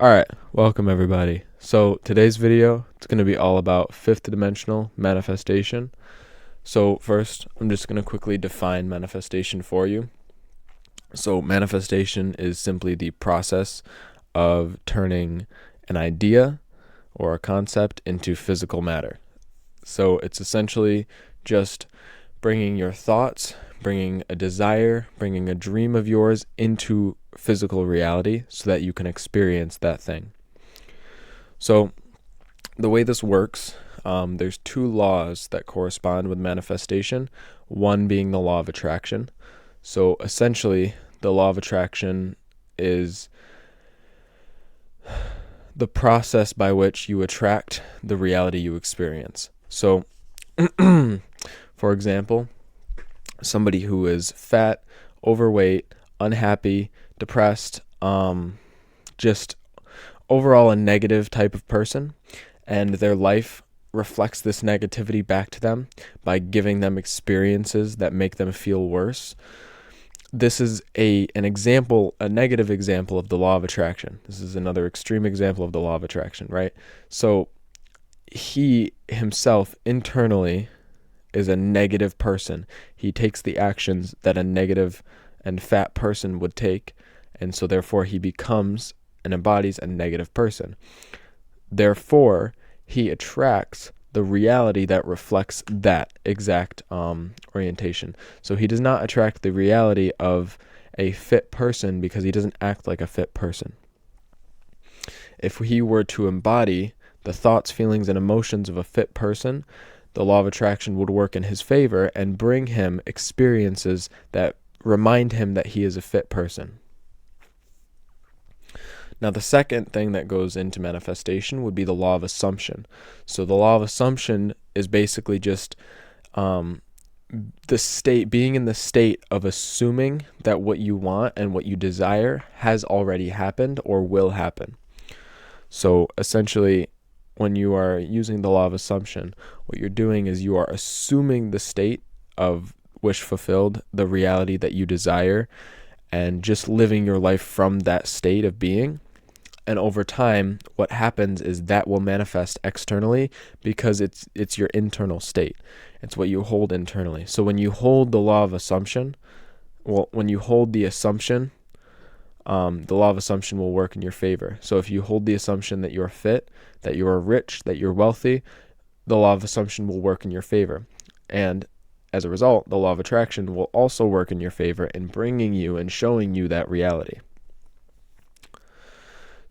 Alright, welcome everybody. So today's video, it's going to be all about fifth dimensional manifestation. So first, I'm just going to quickly define manifestation for you. So manifestation is simply the process of turning an idea or a concept into physical matter. So it's essentially just bringing your thoughts, bringing a desire, bringing a dream of yours into physical reality so that you can experience that thing. So the way this works, there's two laws that correspond with manifestation, one being the law of attraction. So essentially, the law of attraction is the process by which you attract the reality you experience. So, for example, somebody who is fat, overweight, unhappy, depressed, just overall a negative type of person, and their life reflects this negativity back to them by giving them experiences that make them feel worse. This is an example, a negative example of the law of attraction. This is another extreme example of the law of attraction, right? So he himself internally is a negative person. He takes the actions that a negative and fat person would take, and so therefore he becomes and embodies a negative person. Therefore, he attracts the reality that reflects that exact orientation. So he does not attract the reality of a fit person because he doesn't act like a fit person. If he were to embody the thoughts, feelings, and emotions of a fit person, the law of attraction would work in his favor and bring him experiences that remind him that he is a fit person. Now, the second thing that goes into manifestation would be the law of assumption. So the law of assumption is basically just being in the state of assuming that what you want and what you desire has already happened or will happen. So essentially, when you are using the law of assumption, what you're doing is you are assuming the state of wish fulfilled, the reality that you desire, and just living your life from that state of being. And over time, what happens is that will manifest externally because it's your internal state. It's what you hold internally. So when you hold the law of assumption, when you hold the assumption, the law of assumption will work in your favor. So if you hold the assumption that you're fit, that you're rich, that you're wealthy, the law of assumption will work in your favor. And as a result, the law of attraction will also work in your favor in bringing you and showing you that reality.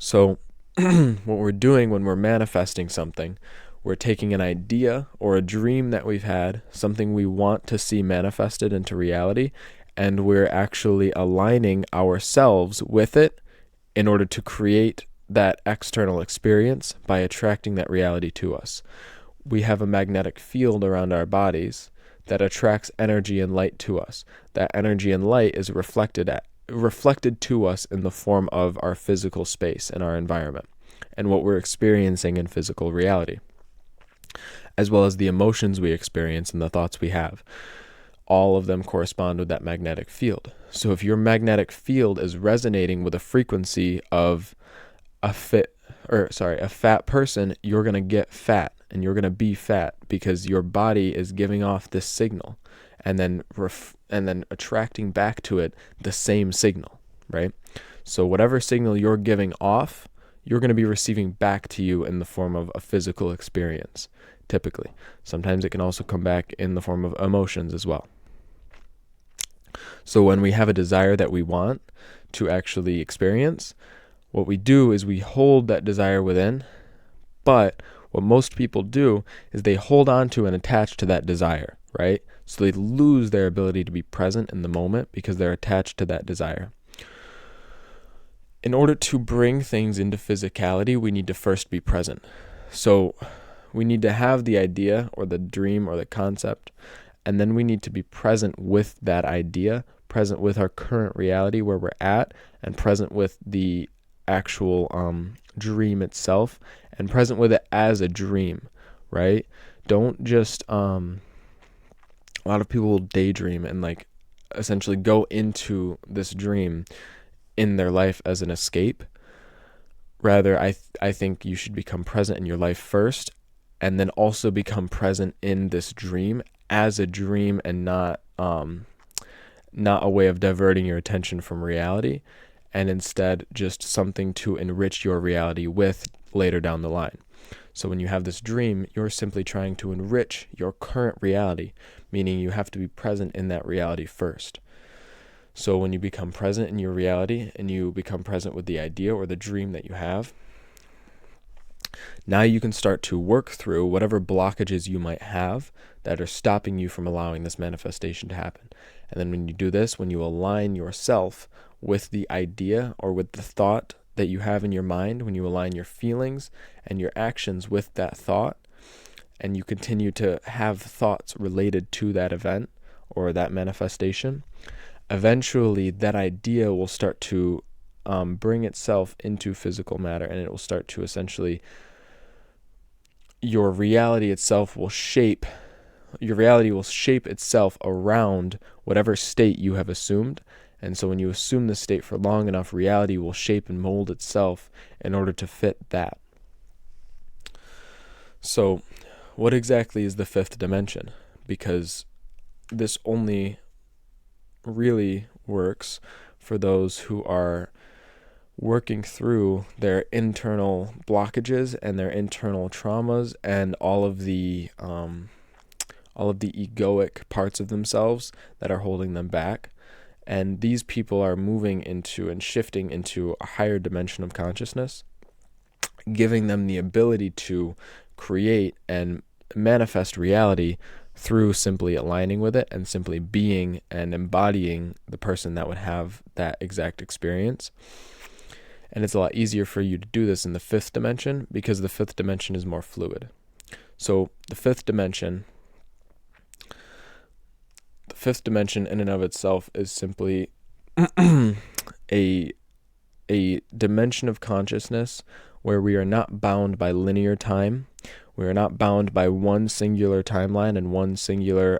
So what we're doing when we're manifesting something, we're taking an idea or a dream that we've had, something we want to see manifested into reality, and we're actually aligning ourselves with it in order to create that external experience by attracting that reality to us. We have a magnetic field around our bodies that attracts energy and light to us. That energy and light is reflected to us in the form of our physical space and our environment and what we're experiencing in physical reality, as well as the emotions we experience and the thoughts we have. All of them correspond with that magnetic field. So if your magnetic field is resonating with a frequency of a fat person, you're going to get fat and you're going to be fat because your body is giving off this signal and then attracting back to it the same signal, right? So whatever signal you're giving off, you're going to be receiving back to you in the form of a physical experience, typically. Sometimes it can also come back in the form of emotions as well. So when we have a desire that we want to actually experience, what we do is we hold that desire within, but what most people do is they hold on to and attach to that desire, right? So they lose their ability to be present in the moment because they're attached to that desire. In order to bring things into physicality, we need to first be present. So we need to have the idea or the dream or the concept, and then we need to be present with that idea, present with our current reality where we're at, and present with the actual dream itself, and present with it as a dream, right? Don't just a lot of people will daydream and like essentially go into this dream in their life as an escape. Rather, I think you should become present in your life first, and then also become present in this dream as a dream, and not a way of diverting your attention from reality, and instead just something to enrich your reality with later down the line. So when you have this dream, you're simply trying to enrich your current reality, meaning you have to be present in that reality first. So when you become present in your reality and you become present with the idea or the dream that you have, now you can start to work through whatever blockages you might have that are stopping you from allowing this manifestation to happen. And then when you do this, when you align yourself with the idea or with the thought that you have in your mind, when you align your feelings and your actions with that thought, and you continue to have thoughts related to that event or that manifestation, eventually that idea will start to bring itself into physical matter, and it will start to essentially, your reality will shape itself around whatever state you have assumed. And so when you assume the state for long enough, reality will shape and mold itself in order to fit that. So what exactly is the fifth dimension? Because this only really works for those who are working through their internal blockages and their internal traumas and all of the egoic parts of themselves that are holding them back. And these people are moving into and shifting into a higher dimension of consciousness, giving them the ability to create and manifest reality through simply aligning with it and simply being and embodying the person that would have that exact experience. And it's a lot easier for you to do this in the fifth dimension because the fifth dimension is more fluid. So the fifth dimension in and of itself is simply a dimension of consciousness where we are not bound by linear time. We are not bound by one singular timeline and one singular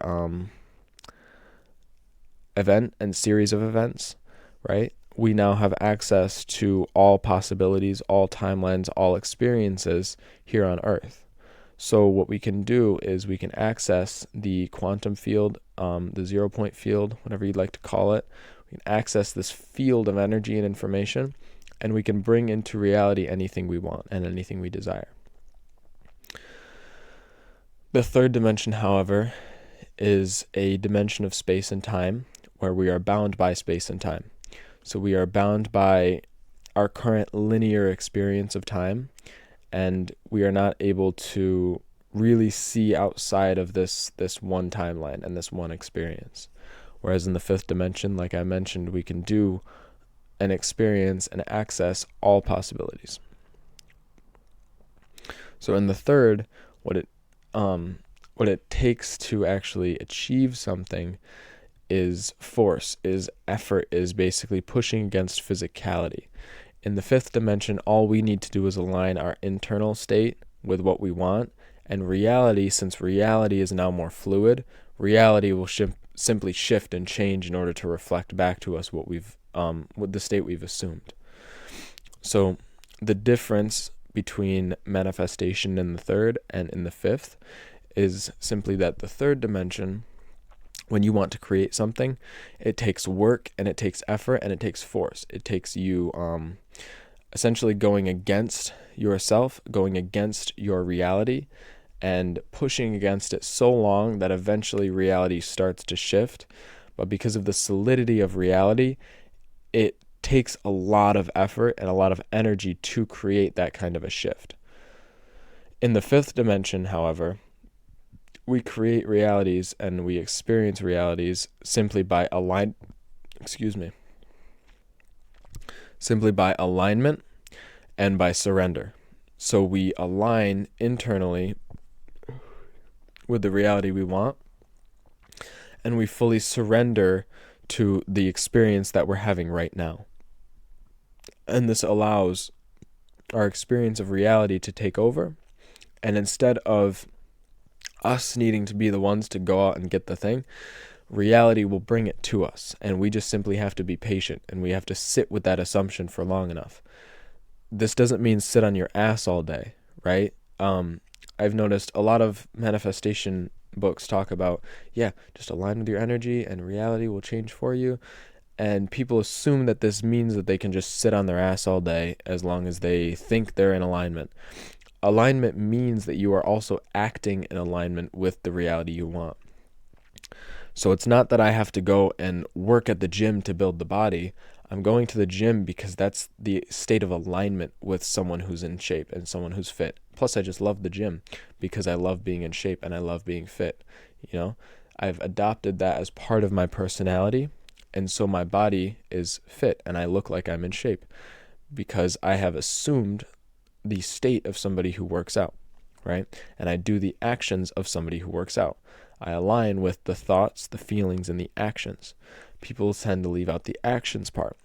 event and series of events, right? We now have access to all possibilities, all timelines, all experiences here on Earth. So what we can do is we can access the quantum field, the 0 point field, whatever you'd like to call it. We can access this field of energy and information, and we can bring into reality anything we want and anything we desire. The third dimension, however, is a dimension of space and time where we are bound by space and time. So we are bound by our current linear experience of time, and we are not able to really see outside of this one timeline and this one experience. Whereas in the fifth dimension, like I mentioned, we can do and experience and access all possibilities. So in the third, what it takes to actually achieve something is force, is effort, is basically pushing against physicality. In the fifth dimension, all we need to do is align our internal state with what we want, and reality, since reality is now more fluid, reality will simply shift and change in order to reflect back to us what the state we've assumed. So the difference between manifestation in the third and in the fifth is simply that the third dimension, when you want to create something, it takes work and it takes effort and it takes force. It takes you essentially going against yourself, going against your reality, and pushing against it so long that eventually reality starts to shift. But because of the solidity of reality, it takes a lot of effort and a lot of energy to create that kind of a shift. In the fifth dimension, however, we create realities and we experience realities simply by alignment and by surrender. So we align internally with the reality we want, and we fully surrender to the experience that we're having right now. And this allows our experience of reality to take over, and instead of us needing to be the ones to go out and get the thing, reality will bring it to us, and we just simply have to be patient, and we have to sit with that assumption for long enough. this doesn't mean sit on your ass all day, right? I've noticed a lot of manifestation books talk about, yeah, just align with your energy and reality will change for you. And people assume that this means that they can just sit on their ass all day as long as they think they're in alignment. Alignment means that you are also acting in alignment with the reality you want. So it's not that I have to go and work at the gym to build the body. I'm going to the gym because that's the state of alignment with someone who's in shape and someone who's fit. Plus, I just love the gym because I love being in shape and I love being fit. I've adopted that as part of my personality. And so my body is fit and I look like I'm in shape because I have assumed the state of somebody who works out, right? And I do the actions of somebody who works out. I align with the thoughts, the feelings, and the actions. People tend to leave out the actions part.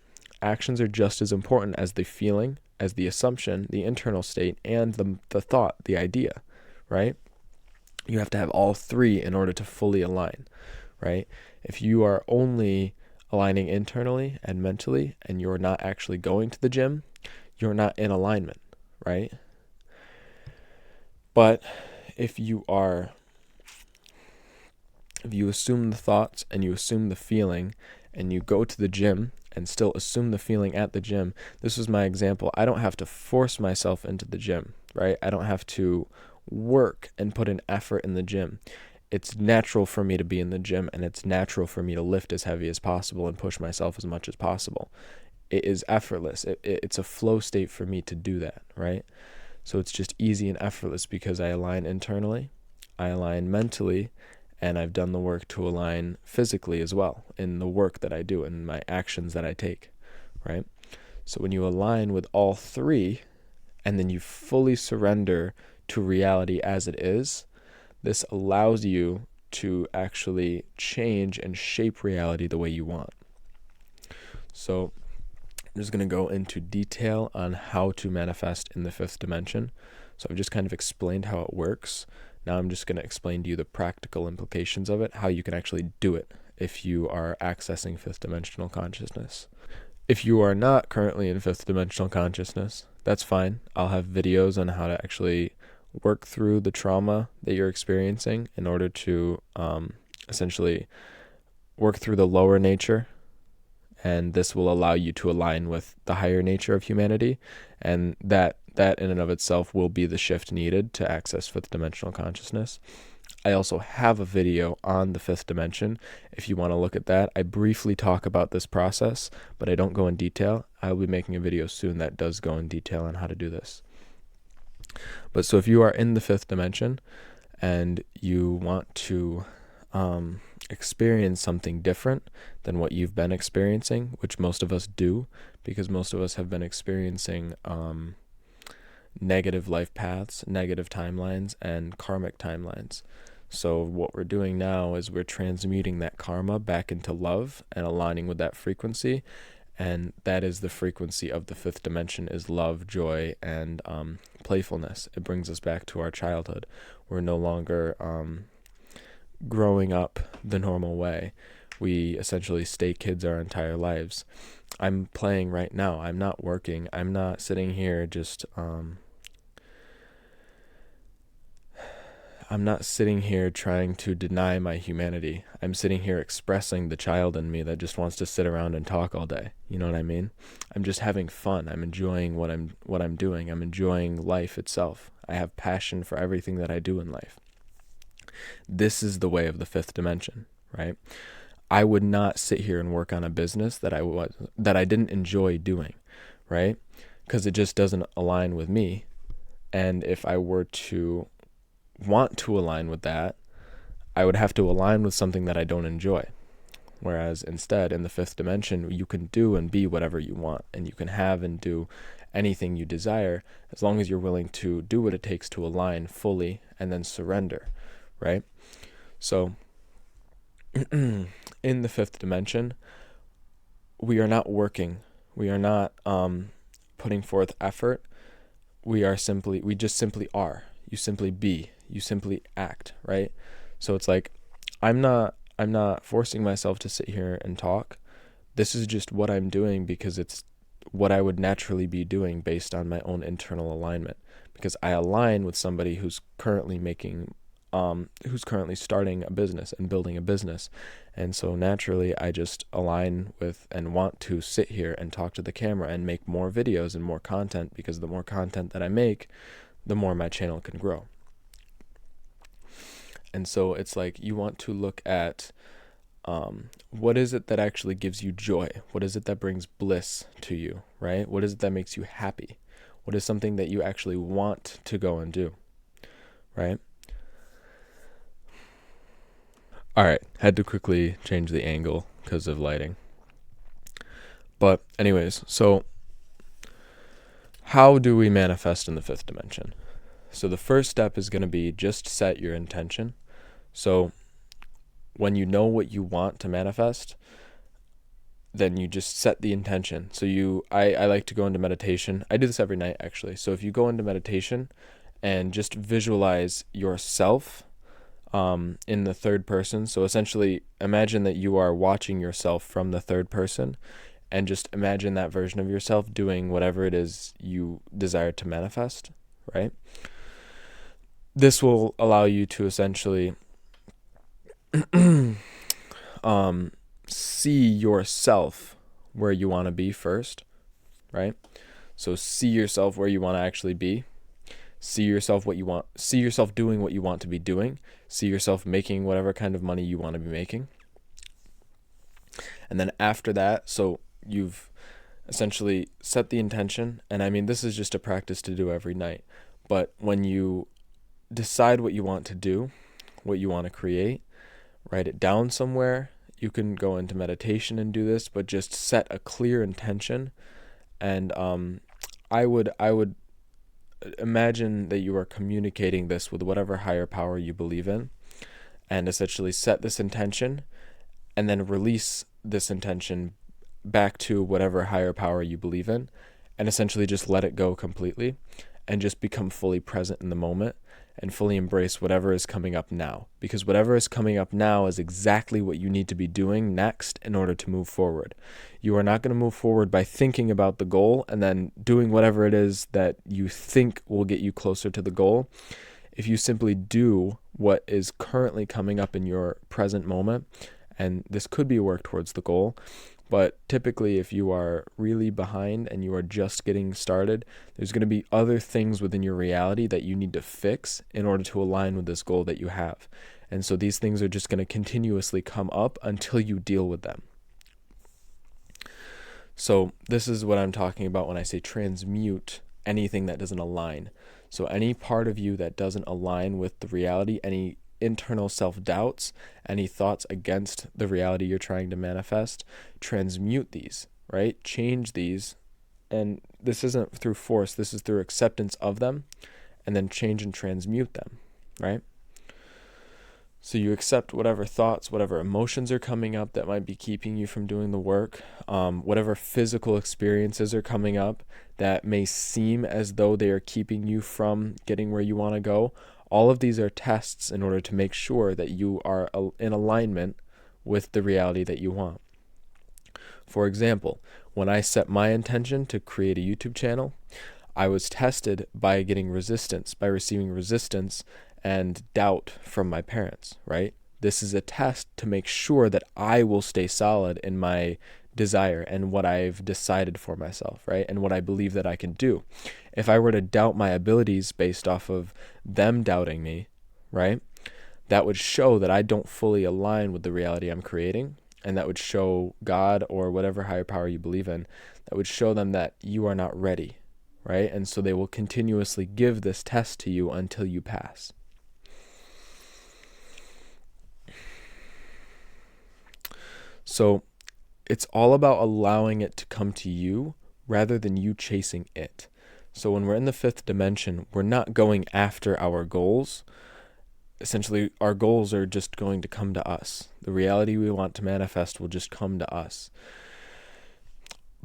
Actions are just as important as the feeling, as the assumption, the internal state, and the thought, the idea, right? You have to have all three in order to fully align, right? If you are only aligning internally and mentally and you're not actually going to the gym, you're not in alignment, right? But if you assume the thoughts and you assume the feeling and you go to the gym and still assume the feeling at the gym, this was my example. I don't have to force myself into the gym, right? I don't have to work and put an effort in the gym. It's natural for me to be in the gym and it's natural for me to lift as heavy as possible and push myself as much as possible. It is effortless. It's a flow state for me to do that, right? So it's just easy and effortless because I align internally, I align mentally, and I've done the work to align physically as well in the work that I do and my actions that I take, right? So when you align with all three and then you fully surrender to reality as it is, this allows you to actually change and shape reality the way you want. So I'm just going to go into detail on how to manifest in the fifth dimension. So I've just kind of explained how it works. Now I'm just going to explain to you the practical implications of it, how you can actually do it if you are accessing fifth dimensional consciousness. If you are not currently in fifth dimensional consciousness, that's fine. I'll have videos on how to actually work through the trauma that you're experiencing in order to essentially work through the lower nature. And this will allow you to align with the higher nature of humanity. And that in and of itself will be the shift needed to access fifth dimensional consciousness. I also have a video on the fifth dimension. If you want to look at that, I briefly talk about this process, but I don't go in detail. I'll be making a video soon that does go in detail on how to do this. But so if you are in the fifth dimension and you want to experience something different than what you've been experiencing, which most of us do, because most of us have been experiencing negative life paths, negative timelines, and karmic timelines. So what we're doing now is we're transmuting that karma back into love and aligning with that frequency. And that is the frequency of the fifth dimension, is love, joy, and playfulness. It brings us back to our childhood. We're no longer growing up the normal way. We essentially stay kids our entire lives. I'm playing right now. I'm not working. I'm not sitting here just I'm not sitting here trying to deny my humanity. I'm sitting here expressing the child in me that just wants to sit around and talk all day. You know what I mean? I'm just having fun. I'm enjoying what I'm doing. I'm enjoying life itself. I have passion for everything that I do in life. This is the way of the fifth dimension, right? I would not sit here and work on a business that I didn't enjoy doing, right? Because it just doesn't align with me. And if I were to want to align with that, I would have to align with something that I don't enjoy. Whereas instead, in the fifth dimension, you can do and be whatever you want, and you can have and do anything you desire as long as you're willing to do what it takes to align fully and then surrender, right? So in the fifth dimension, we are not working. We are not putting forth effort. We just simply are. You simply be. You simply act, right? So it's like, I'm not forcing myself to sit here and talk. This is just what I'm doing because it's what I would naturally be doing based on my own internal alignment, because I align with somebody who's currently starting a business and building a business. And so naturally I just align with and want to sit here and talk to the camera and make more videos and more content, because the more content that I make, the more my channel can grow. And so it's like, you want to look at what is it that actually gives you joy? What is it that brings bliss to you, right? What is it that makes you happy? What is something that you actually want to go and do, right? All right, had to quickly change the angle because of lighting. But anyways, so how do we manifest in the fifth dimension? So the first step is going to be just set your intention. So when you know what you want to manifest, then you just set the intention. So I like to go into meditation. I do this every night, actually. So if you go into meditation and just visualize yourself in the third person. So essentially imagine that you are watching yourself from the third person, and just imagine that version of yourself doing whatever it is you desire to manifest, right? This will allow you to essentially see yourself where you want to be first, right? So see yourself where you want to actually be. See yourself doing what you want to be doing. See yourself making whatever kind of money you want to be making. And then after that, so you've essentially set the intention. And I mean, this is just a practice to do every night. But when you decide what you want to do, what you want to create, write it down somewhere. You can go into meditation and do this, but just set a clear intention. And I would imagine that you are communicating this with whatever higher power you believe in, and essentially set this intention and then release this intention back to whatever higher power you believe in, and essentially just let it go completely and just become fully present in the moment and fully embrace whatever is coming up now, because whatever is coming up now is exactly what you need to be doing next in order to move forward. You are not going to move forward by thinking about the goal and then doing whatever it is that you think will get you closer to the goal. If you simply do what is currently coming up in your present moment, and this could be work towards the goal, but typically if you are really behind and you are just getting started, there's going to be other things within your reality that you need to fix in order to align with this goal that you have. And so these things are just going to continuously come up until you deal with them. So this is what I'm talking about when I say transmute anything that doesn't align. So any part of you that doesn't align with the reality, any internal self-doubts, any thoughts against the reality you're trying to manifest, transmute these, right? Change these. And this isn't through force, this is through acceptance of them, and then change and transmute them, right? So you accept whatever thoughts, whatever emotions are coming up that might be keeping you from doing the work, whatever physical experiences are coming up that may seem as though they are keeping you from getting where you want to go. All of these are tests in order to make sure that you are in alignment with the reality that you want. For example, when I set my intention to create a YouTube channel, I was tested by receiving resistance and doubt from my parents, right? This is a test to make sure that I will stay solid in my desire and what I've decided for myself, right? And what I believe that I can do. If I were to doubt my abilities based off of them doubting me, right, that would show that I don't fully align with the reality I'm creating. And that would show God or whatever higher power you believe in, that would show them that you are not ready, right? And so they will continuously give this test to you until you pass. So it's all about allowing it to come to you rather than you chasing it. So when we're in the fifth dimension, we're not going after our goals. Essentially, our goals are just going to come to us. The reality we want to manifest will just come to us.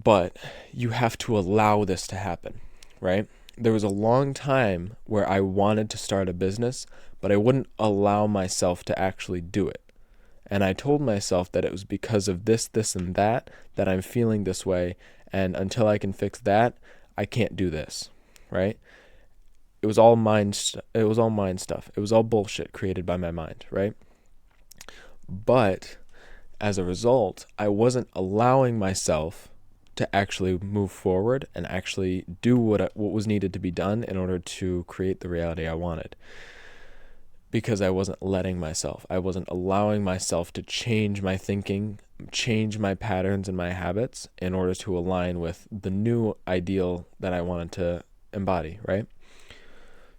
But you have to allow this to happen, right? There was a long time where I wanted to start a business, but I wouldn't allow myself to actually do it. And I told myself that it was because of this, and that I'm feeling this way, And until I can fix that, I can't do this, right? It was all mind. It was all mind stuff. It was all bullshit created by my mind, right? But as a result, I wasn't allowing myself to actually move forward and actually do what was needed to be done in order to create the reality I wanted. Because I wasn't letting myself. I wasn't allowing myself to change my thinking, change my patterns and my habits in order to align with the new ideal that I wanted to embody, right?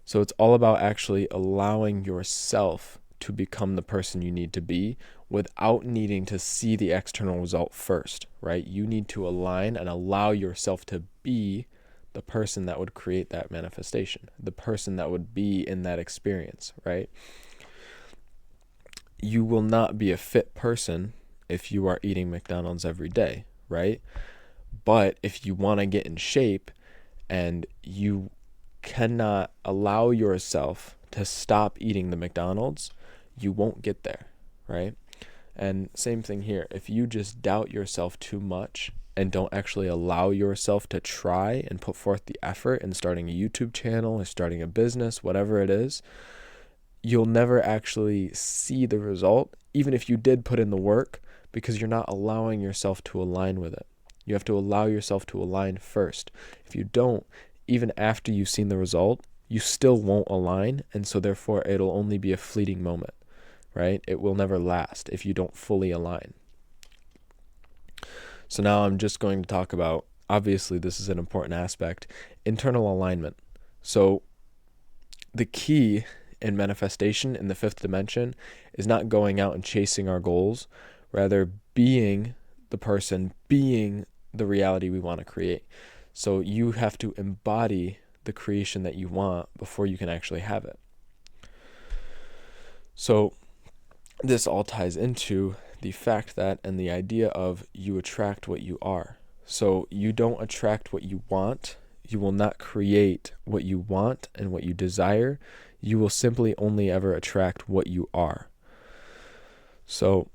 So it's all about actually allowing yourself to become the person you need to be without needing to see the external result first, right? You need to align and allow yourself to be the person that would create that manifestation, the person that would be in that experience, right? You will not be a fit person if you are eating McDonald's every day, right? But if you want to get in shape and you cannot allow yourself to stop eating the McDonald's, you won't get there, right? And same thing here. If you just doubt yourself too much and don't actually allow yourself to try and put forth the effort in starting a YouTube channel or starting a business, whatever it is, you'll never actually see the result, even if you did put in the work, because you're not allowing yourself to align with it. You have to allow yourself to align first. If you don't, even after you've seen the result, you still won't align, and so therefore it'll only be a fleeting moment, right? It will never last if you don't fully align. So now I'm just going to talk about, obviously this is an important aspect, internal alignment. So the key in manifestation in the fifth dimension is not going out and chasing our goals, rather being the person, being the reality we want to create. So you have to embody the creation that you want before you can actually have it. So this all ties into the fact that and the idea of you attract what you are. So you don't attract what you want. You will not create what you want and what you desire. You will simply only ever attract what you are. So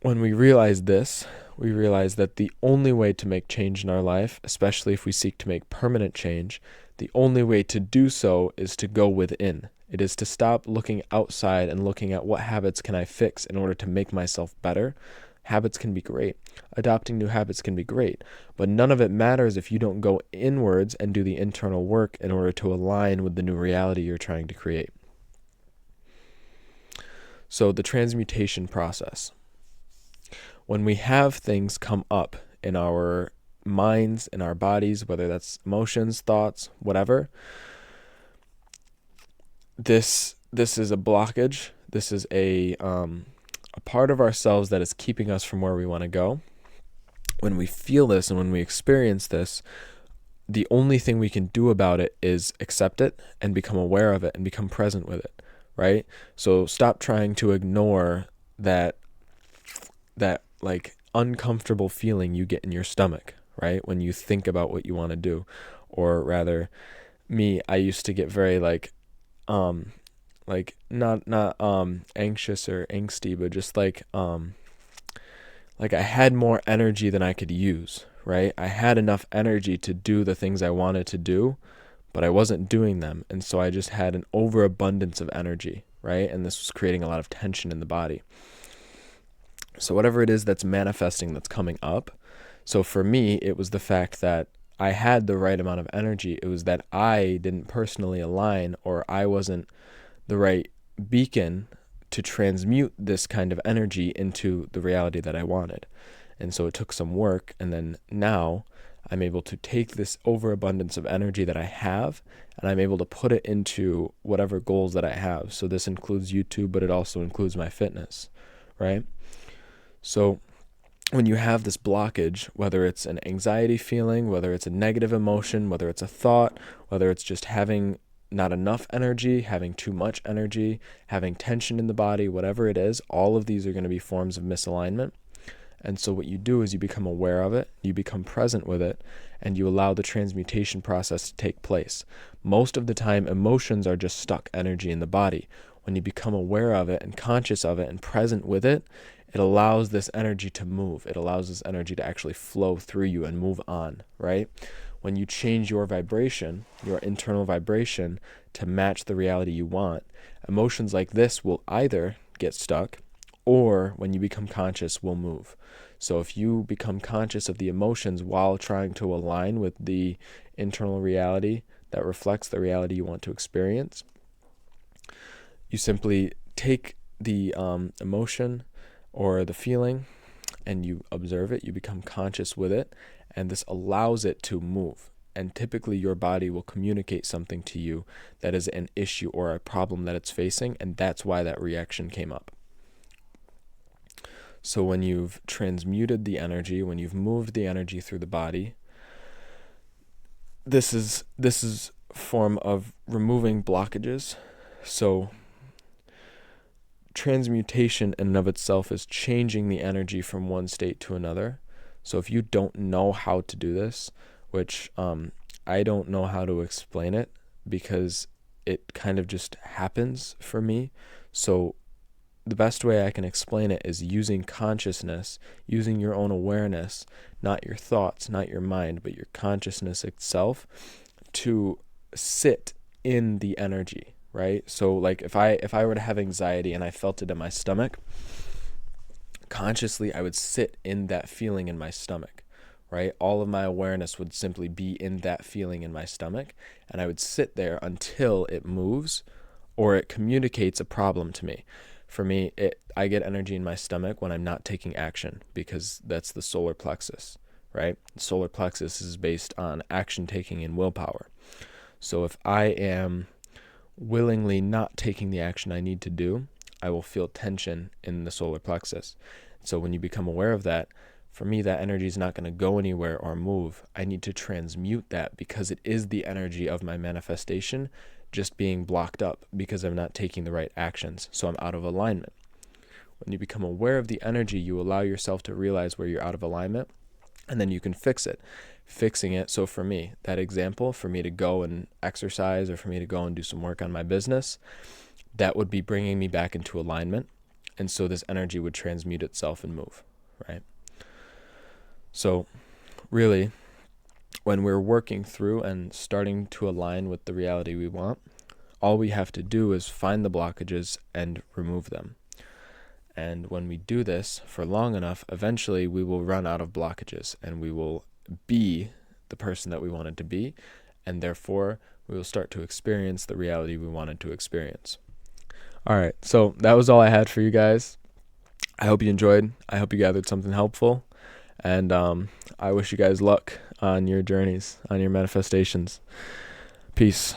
when we realize this, we realize that the only way to make change in our life, especially if we seek to make permanent change, the only way to do so is to go within. It is to stop looking outside and looking at what habits can I fix in order to make myself better. Habits can be great. Adopting new habits can be great. But none of it matters if you don't go inwards and do the internal work in order to align with the new reality you're trying to create. So the transmutation process. When we have things come up in our minds, in our bodies, whether that's emotions, thoughts, whatever, this is a blockage. This is a part of ourselves that is keeping us from where we want to go. When we feel this and when we experience this, the only thing we can do about it is accept it and become aware of it and become present with it, right? So stop trying to ignore that like uncomfortable feeling you get in your stomach, right? When you think about what you want to do. Or rather, I used to get very not anxious or angsty, but just like I had more energy than I could use, right? I had enough energy to do the things I wanted to do, but I wasn't doing them. And so I just had an overabundance of energy, right? And this was creating a lot of tension in the body. So whatever it is that's manifesting, that's coming up. So for me, it was the fact that I had the right amount of energy. It was that I didn't personally align, or I wasn't the right beacon to transmute this kind of energy into the reality that I wanted. And so it took some work. And then now I'm able to take this overabundance of energy that I have, and I'm able to put it into whatever goals that I have. So this includes YouTube, but it also includes my fitness, right? So when you have this blockage, whether it's an anxiety feeling, whether it's a negative emotion, whether it's a thought, whether it's just having not enough energy, having too much energy, having tension in the body, whatever it is, all of these are going to be forms of misalignment. And so what you do is you become aware of it, you become present with it, and you allow the transmutation process to take place. Most of the time, emotions are just stuck energy in the body. When you become aware of it and conscious of it and present with it, it allows this energy to move. It allows this energy to actually flow through you and move on, right? When you change your vibration, your internal vibration, to match the reality you want, emotions like this will either get stuck, or when you become conscious, will move. So if you become conscious of the emotions while trying to align with the internal reality that reflects the reality you want to experience, you simply take the emotion or the feeling and you observe it, you become conscious with it, and this allows it to move. And typically your body will communicate something to you that is an issue or a problem that it's facing, and that's why that reaction came up. So when you've transmuted the energy, when you've moved the energy through the body, this is a form of removing blockages. So transmutation in and of itself is changing the energy from one state to another. So if you don't know how to do this, which I don't know how to explain it because it kind of just happens for me. So the best way I can explain it is using consciousness, using your own awareness, not your thoughts, not your mind, but your consciousness itself, to sit in the energy, right? So like if I were to have anxiety and I felt it in my stomach, consciously I would sit in that feeling in my stomach, right? All of my awareness would simply be in that feeling in my stomach, and I would sit there until it moves or it communicates a problem to me. For me, I get energy in my stomach when I'm not taking action, because that's the solar plexus, right? The solar plexus is based on action taking and willpower. So if I am willingly not taking the action I need to do, I will feel tension in the solar plexus. So when you become aware of that, for me, that energy is not going to go anywhere or move. I need to transmute that because it is the energy of my manifestation just being blocked up because I'm not taking the right actions. So I'm out of alignment. When you become aware of the energy, you allow yourself to realize where you're out of alignment, and then you can fix it. Fixing it. So for me, that example, for me to go and exercise or for me to go and do some work on my business, that would be bringing me back into alignment. And so this energy would transmute itself and move, right? So really, when we're working through and starting to align with the reality we want, all we have to do is find the blockages and remove them. And when we do this for long enough, eventually we will run out of blockages and we will be the person that we wanted to be. And therefore, we will start to experience the reality we wanted to experience. All right, so that was all I had for you guys. I hope you enjoyed. I hope you gathered something helpful. And I wish you guys luck on your journeys, on your manifestations. Peace.